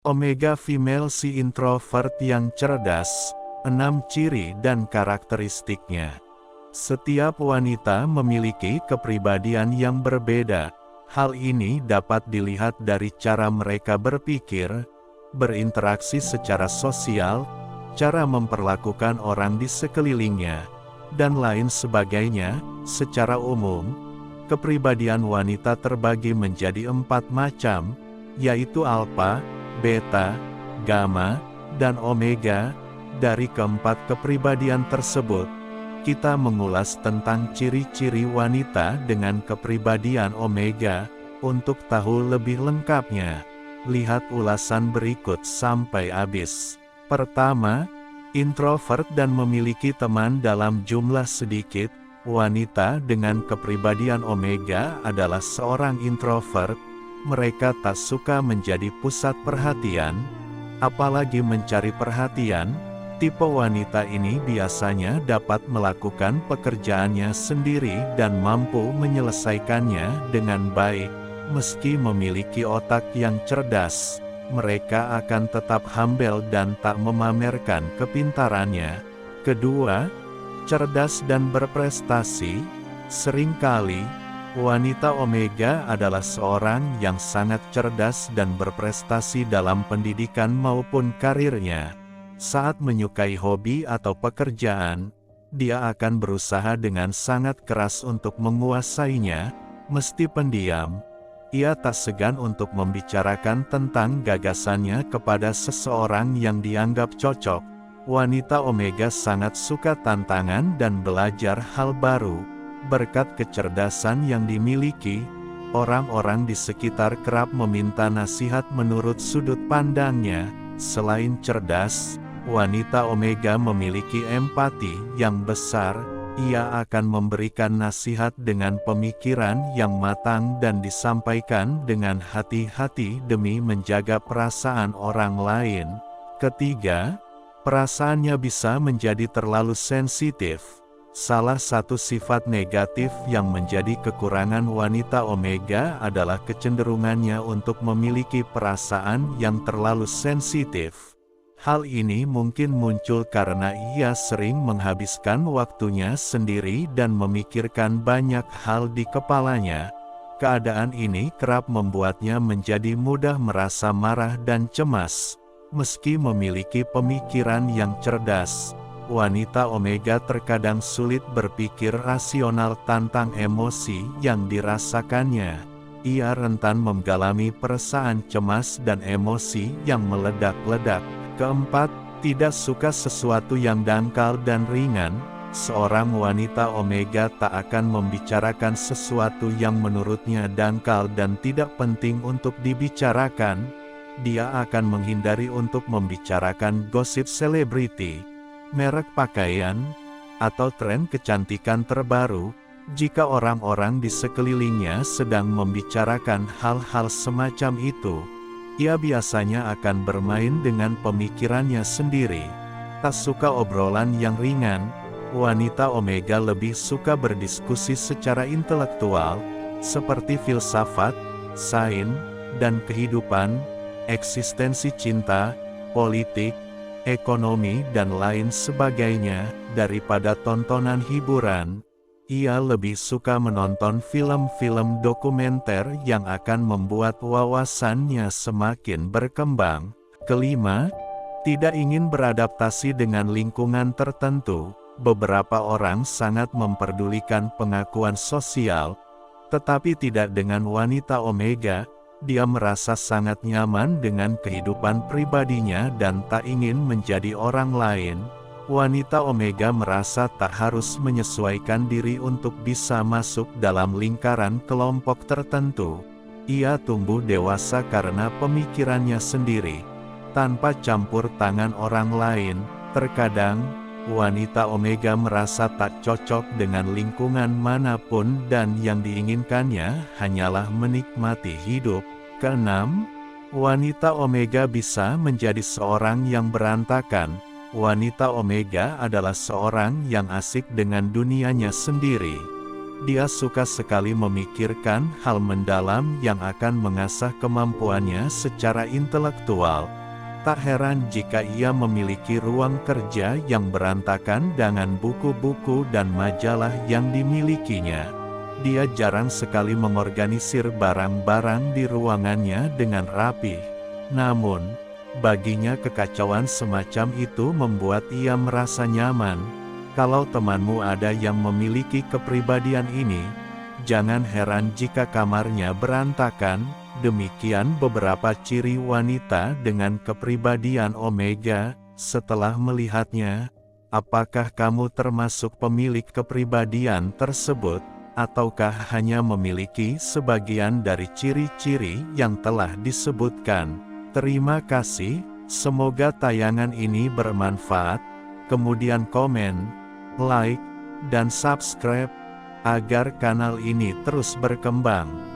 Omega female si introvert yang cerdas, 6 ciri dan karakteristiknya. Setiap wanita memiliki kepribadian yang berbeda. Hal ini dapat dilihat dari cara mereka berpikir, berinteraksi secara sosial, cara memperlakukan orang di sekelilingnya, dan lain sebagainya. Secara umum, kepribadian wanita terbagi menjadi 4 macam, yaitu alfa, beta, gamma, dan omega. Dari keempat kepribadian tersebut, kita mengulas tentang ciri-ciri wanita dengan kepribadian omega. Untuk tahu lebih lengkapnya, lihat ulasan berikut sampai habis. Pertama, introvert dan memiliki teman dalam jumlah sedikit. Wanita dengan kepribadian omega adalah seorang introvert. Mereka tak suka menjadi pusat perhatian, apalagi mencari perhatian. Tipe wanita ini biasanya dapat melakukan pekerjaannya sendiri dan mampu menyelesaikannya dengan baik. Meski memiliki otak yang cerdas, mereka akan tetap humble dan tak memamerkan kepintarannya. Kedua, cerdas dan berprestasi. Seringkali, wanita omega adalah seorang yang sangat cerdas dan berprestasi dalam pendidikan maupun karirnya. Saat menyukai hobi atau pekerjaan, dia akan berusaha dengan sangat keras untuk menguasainya. Meski pendiam, ia tak segan untuk membicarakan tentang gagasannya kepada seseorang yang dianggap cocok. Wanita omega sangat suka tantangan dan belajar hal baru. Berkat kecerdasan yang dimiliki, orang-orang di sekitar kerap meminta nasihat menurut sudut pandangnya. Selain cerdas, wanita omega memiliki empati yang besar. Ia akan memberikan nasihat dengan pemikiran yang matang dan disampaikan dengan hati-hati demi menjaga perasaan orang lain. Ketiga, perasaannya bisa menjadi terlalu sensitif. Salah satu sifat negatif yang menjadi kekurangan wanita omega adalah kecenderungannya untuk memiliki perasaan yang terlalu sensitif. Hal ini mungkin muncul karena ia sering menghabiskan waktunya sendiri dan memikirkan banyak hal di kepalanya. Keadaan ini kerap membuatnya menjadi mudah merasa marah dan cemas. Meski memiliki pemikiran yang cerdas, wanita omega terkadang sulit berpikir rasional tentang emosi yang dirasakannya. Ia rentan mengalami perasaan cemas dan emosi yang meledak-ledak. Keempat, tidak suka sesuatu yang dangkal dan ringan. Seorang wanita omega tak akan membicarakan sesuatu yang menurutnya dangkal dan tidak penting untuk dibicarakan. Dia akan menghindari untuk membicarakan gosip selebriti, merek pakaian, atau tren kecantikan terbaru. Jika orang-orang di sekelilingnya sedang membicarakan hal-hal semacam itu, ia biasanya akan bermain dengan pemikirannya sendiri. Tak suka obrolan yang ringan, wanita omega lebih suka berdiskusi secara intelektual, seperti filsafat, sains, dan kehidupan, eksistensi cinta, politik, ekonomi dan lain sebagainya. Daripada tontonan hiburan, ia lebih suka menonton film-film dokumenter yang akan membuat wawasannya semakin berkembang. Kelima, tidak ingin beradaptasi dengan lingkungan tertentu. Beberapa orang sangat memperdulikan pengakuan sosial, tetapi tidak dengan wanita omega. Dia merasa sangat nyaman dengan kehidupan pribadinya dan tak ingin menjadi orang lain. Wanita omega merasa tak harus menyesuaikan diri untuk bisa masuk dalam lingkaran kelompok tertentu. Ia tumbuh dewasa karena pemikirannya sendiri, tanpa campur tangan orang lain. Terkadang, wanita omega merasa tak cocok dengan lingkungan manapun dan yang diinginkannya hanyalah menikmati hidup. Keenam, wanita omega bisa menjadi seorang yang berantakan. Wanita omega adalah seorang yang asik dengan dunianya sendiri. Dia suka sekali memikirkan hal mendalam yang akan mengasah kemampuannya secara intelektual. Tak heran jika ia memiliki ruang kerja yang berantakan dengan buku-buku dan majalah yang dimilikinya. Dia jarang sekali mengorganisir barang-barang di ruangannya dengan rapi. Namun, baginya kekacauan semacam itu membuat ia merasa nyaman. Kalau temanmu ada yang memiliki kepribadian ini, jangan heran jika kamarnya berantakan. Demikian beberapa ciri wanita dengan kepribadian Omega. Setelah melihatnya, apakah kamu termasuk pemilik kepribadian tersebut, ataukah hanya memiliki sebagian dari ciri-ciri yang telah disebutkan? Terima kasih, semoga tayangan ini bermanfaat. Kemudian komen, like, dan subscribe, agar kanal ini terus berkembang.